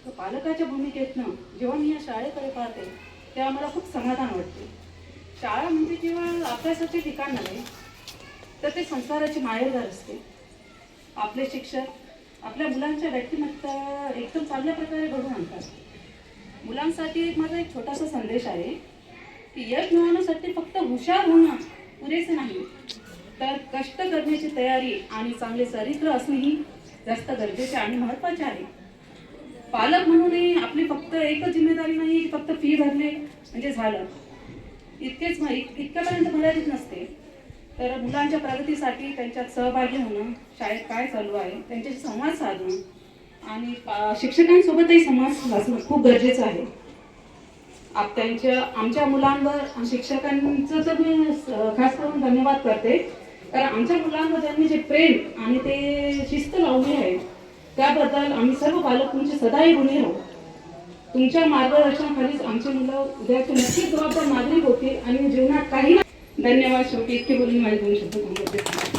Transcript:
तर पालकाच्या भूमिकेतनं जेव्हा मी या शाळेकडे पाहते तेव्हा मला खूप समाधान वाटते. शाळा म्हणजे केवळ अभ्यासाचे ठिकाण नव्हे, तर ते संस्काराची माहेरघर असते. आपले शिक्षक आपल्या मुलांच्या व्यक्तिमत्व एकदम चांगल्या प्रकारे घडवून आणतात. मुलांसाठी माझा एक छोटासा संदेश आहे की यश मिळवण्यासाठी फक्त हुशार होणं पुरेसे नाही, तर कष्ट करण्याची तयारी आणि चांगले चरित्र असणेही जास्त गरजेचे आणि महत्त्वाचे आहे. पालक म्हणूनही आपली फक्त एकच जिम्मेदारी नाही की फक्त फी भरणे म्हणजे झालं इतक्यापर्यंत मर्यादित नसते. तर मुलांच्या प्रगतीसाठी त्यांच्यात सहभागी होणं, शाळेत काय चालू आहे त्यांच्याशी संवाद साधणं आणि शिक्षकांसोबतही संवाद साधणं खूप गरजेचं आहे. आमच्या मुलांवर शिक्षकांचं तर मी खास करून धन्यवाद करते, कारण आमच्या मुलांवर त्यांनी जे प्रेम आणि ते शिस्त लावली आहे त्याबद्दल आम्ही सर्व पालक तुमचे सदाही ऋणी राहू. तुमच्या मार्गदर्शनाखालीच आमची मुलं उद्याचे नक्कीच जबाबदार नागरिक होतील आणि जीवनात काही धन्यवाद. शेवटी इतके बोलून माझे 2 शब्द थांबवते.